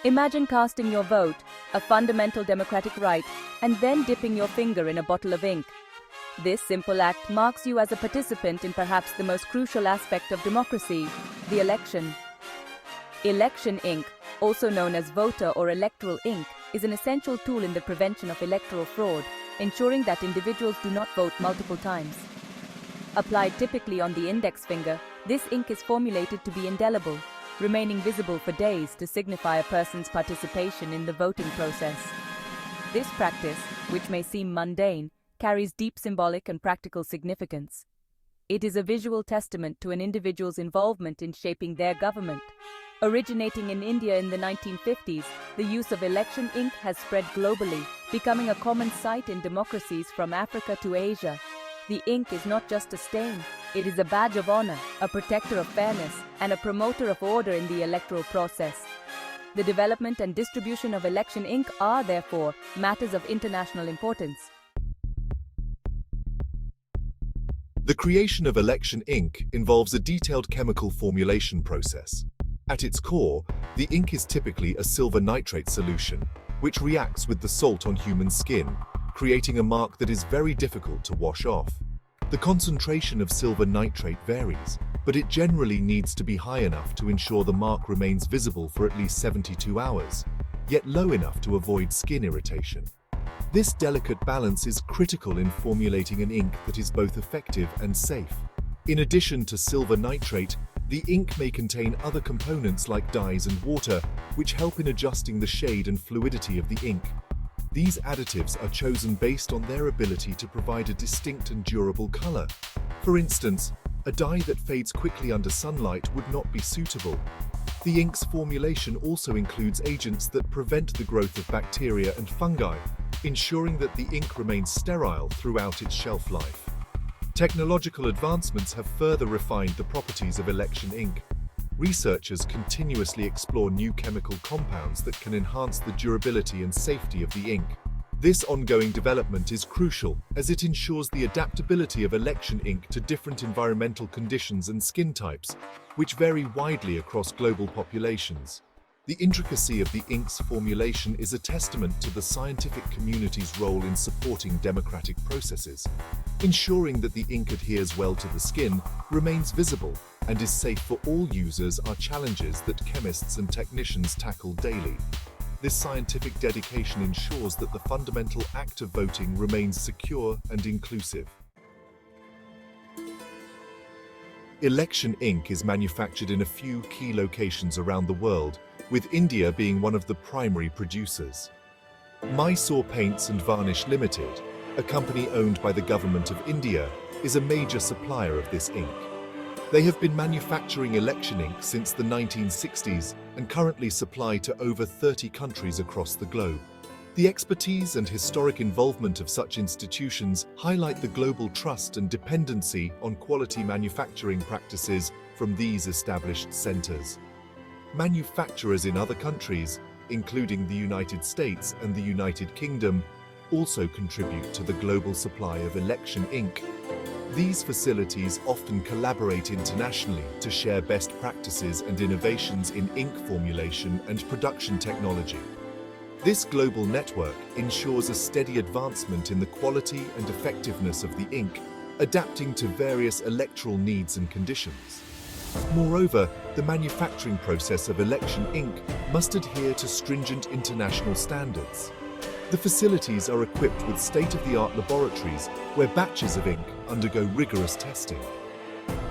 Imagine casting your vote, a fundamental democratic right, and then dipping your finger in a bottle of ink. This simple act marks you as a participant in perhaps the most crucial aspect of democracy, the election. Election ink, also known as voter or electoral ink, is an essential tool in the prevention of electoral fraud, ensuring that individuals do not vote multiple times. Applied typically on the index finger, this ink is formulated to be indelible, remaining visible for days to signify a person's participation in the voting process. This practice, which may seem mundane, carries deep symbolic and practical significance. It is a visual testament to an individual's involvement in shaping their government. Originating in India in the 1950s, the use of election ink has spread globally, becoming a common sight in democracies from Africa to Asia. The ink is not just a stain, it is a badge of honor, a protector of fairness, and a promoter of order in the electoral process. The development and distribution of election ink are, therefore, matters of international importance. The creation of election ink involves a detailed chemical formulation process. At its core, the ink is typically a silver nitrate solution, which reacts with the salt on human skin, creating a mark that is very difficult to wash off. The concentration of silver nitrate varies, but it generally needs to be high enough to ensure the mark remains visible for at least 72 hours, yet low enough to avoid skin irritation. This delicate balance is critical in formulating an ink that is both effective and safe. In addition to silver nitrate, the ink may contain other components like dyes and water, which help in adjusting the shade and fluidity of the ink. These additives are chosen based on their ability to provide a distinct and durable color. For instance, a dye that fades quickly under sunlight would not be suitable. The ink's formulation also includes agents that prevent the growth of bacteria and fungi, ensuring that the ink remains sterile throughout its shelf life. Technological advancements have further refined the properties of election ink. Researchers continuously explore new chemical compounds that can enhance the durability and safety of the ink. This ongoing development is crucial as it ensures the adaptability of election ink to different environmental conditions and skin types, which vary widely across global populations. The intricacy of the ink's formulation is a testament to the scientific community's role in supporting democratic processes. Ensuring that the ink adheres well to the skin, remains visible, and is safe for all users are challenges that chemists and technicians tackle daily. This scientific dedication ensures that the fundamental act of voting remains secure and inclusive. Election ink is manufactured in a few key locations around the world, with India being one of the primary producers. Mysore Paints and Varnish Limited, a company owned by the Government of India, is a major supplier of this ink. They have been manufacturing election ink since the 1960s and currently supply to over 30 countries across the globe. The expertise and historic involvement of such institutions highlight the global trust and dependency on quality manufacturing practices from these established centers. Manufacturers in other countries, including the United States and the United Kingdom, also contribute to the global supply of election ink. These facilities often collaborate internationally to share best practices and innovations in ink formulation and production technology. This global network ensures a steady advancement in the quality and effectiveness of the ink, adapting to various electoral needs and conditions. Moreover, the manufacturing process of election ink must adhere to stringent international standards. The facilities are equipped with state-of-the-art laboratories where batches of ink undergo rigorous testing.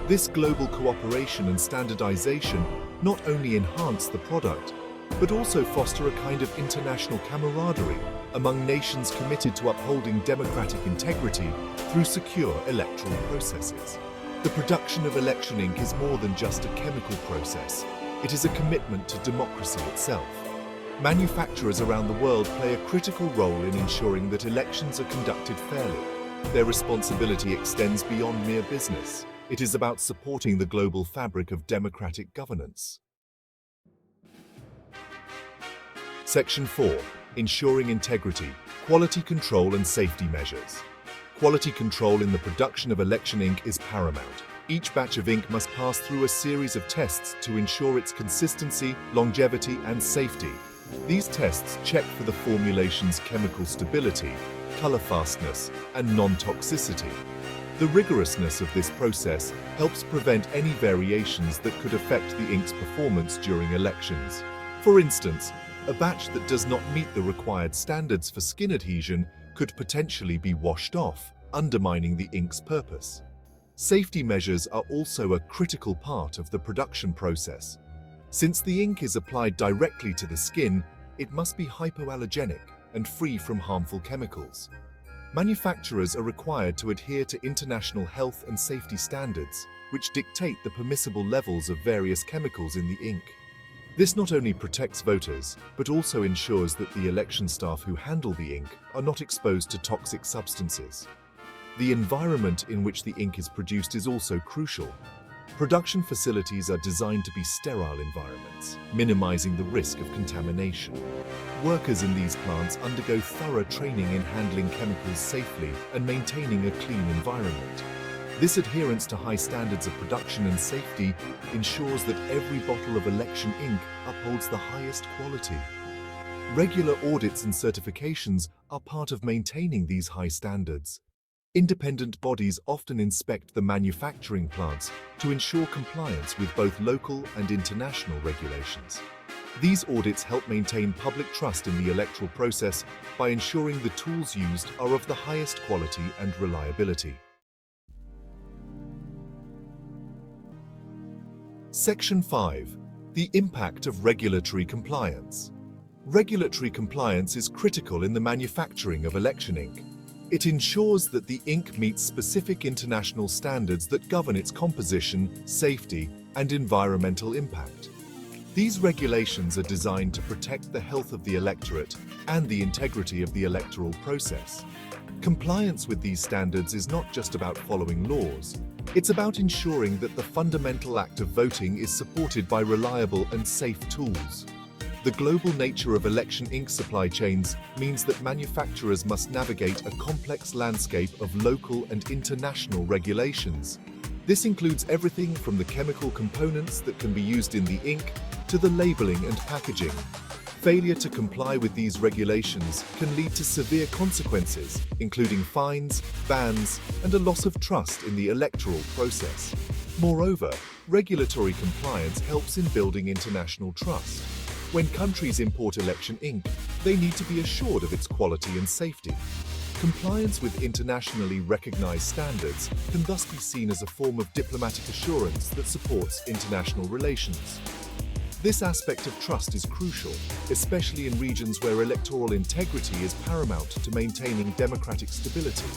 This global cooperation and standardization not only enhance the product, but also foster a kind of international camaraderie among nations committed to upholding democratic integrity through secure electoral processes. The production of election ink is more than just a chemical process. It is a commitment to democracy itself. Manufacturers around the world play a critical role in ensuring that elections are conducted fairly. Their responsibility extends beyond mere business. It is about supporting the global fabric of democratic governance. Section 4. Ensuring integrity, quality control and safety measures. Quality control in the production of election ink is paramount. Each batch of ink must pass through a series of tests to ensure its consistency, longevity, and safety. These tests check for the formulation's chemical stability, color fastness, and non-toxicity. The rigorousness of this process helps prevent any variations that could affect the ink's performance during elections. For instance, a batch that does not meet the required standards for skin adhesion could potentially be washed off, undermining the ink's purpose. Safety measures are also a critical part of the production process. Since the ink is applied directly to the skin, it must be hypoallergenic and free from harmful chemicals. Manufacturers are required to adhere to international health and safety standards, which dictate the permissible levels of various chemicals in the ink. This not only protects voters, but also ensures that the election staff who handle the ink are not exposed to toxic substances. The environment in which the ink is produced is also crucial. Production facilities are designed to be sterile environments, minimizing the risk of contamination. Workers in these plants undergo thorough training in handling chemicals safely and maintaining a clean environment. This adherence to high standards of production and safety ensures that every bottle of election ink upholds the highest quality. Regular audits and certifications are part of maintaining these high standards. Independent bodies often inspect the manufacturing plants to ensure compliance with both local and international regulations. These audits help maintain public trust in the electoral process by ensuring the tools used are of the highest quality and reliability. Section 5. The impact of regulatory compliance. Regulatory compliance is critical in the manufacturing of election ink. It ensures that the ink meets specific international standards that govern its composition, safety, and environmental impact. These regulations are designed to protect the health of the electorate and the integrity of the electoral process. Compliance with these standards is not just about following laws. It's about ensuring that the fundamental act of voting is supported by reliable and safe tools. The global nature of election ink supply chains means that manufacturers must navigate a complex landscape of local and international regulations. This includes everything from the chemical components that can be used in the ink to the labeling and packaging. Failure to comply with these regulations can lead to severe consequences, including fines, bans, and a loss of trust in the electoral process. Moreover, regulatory compliance helps in building international trust. When countries import election ink, they need to be assured of its quality and safety. Compliance with internationally recognized standards can thus be seen as a form of diplomatic assurance that supports international relations. This aspect of trust is crucial, especially in regions where electoral integrity is paramount to maintaining democratic stability.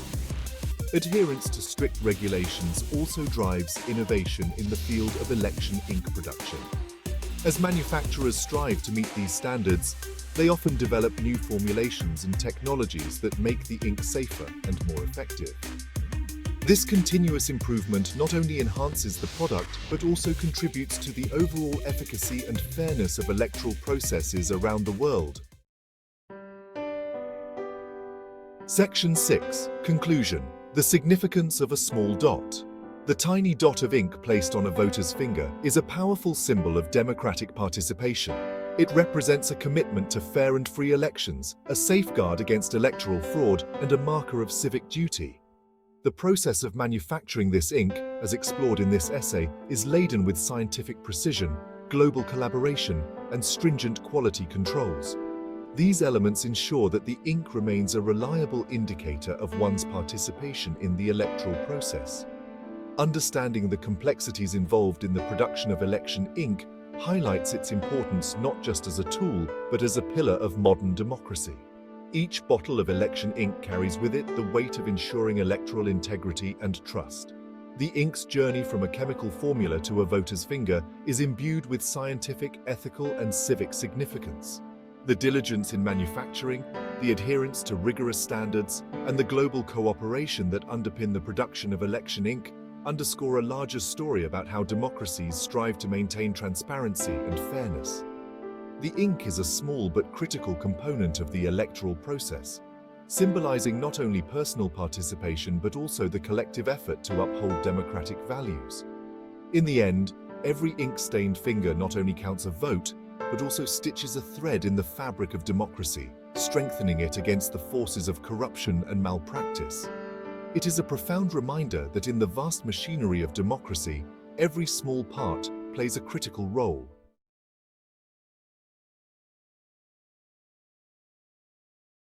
Adherence to strict regulations also drives innovation in the field of election ink production. As manufacturers strive to meet these standards, they often develop new formulations and technologies that make the ink safer and more effective. This continuous improvement not only enhances the product, but also contributes to the overall efficacy and fairness of electoral processes around the world. Section 6. Conclusion. The significance of a small dot. The tiny dot of ink placed on a voter's finger is a powerful symbol of democratic participation. It represents a commitment to fair and free elections, a safeguard against electoral fraud, and a marker of civic duty. The process of manufacturing this ink, as explored in this essay, is laden with scientific precision, global collaboration, and stringent quality controls. These elements ensure that the ink remains a reliable indicator of one's participation in the electoral process. Understanding the complexities involved in the production of election ink highlights its importance not just as a tool, but as a pillar of modern democracy. Each bottle of election ink carries with it the weight of ensuring electoral integrity and trust. The ink's journey from a chemical formula to a voter's finger is imbued with scientific, ethical, and civic significance. The diligence in manufacturing, the adherence to rigorous standards, and the global cooperation that underpin the production of election ink underscore a larger story about how democracies strive to maintain transparency and fairness. The ink is a small but critical component of the electoral process, symbolizing not only personal participation but also the collective effort to uphold democratic values. In the end, every ink-stained finger not only counts a vote, but also stitches a thread in the fabric of democracy, strengthening it against the forces of corruption and malpractice. It is a profound reminder that in the vast machinery of democracy, every small part plays a critical role.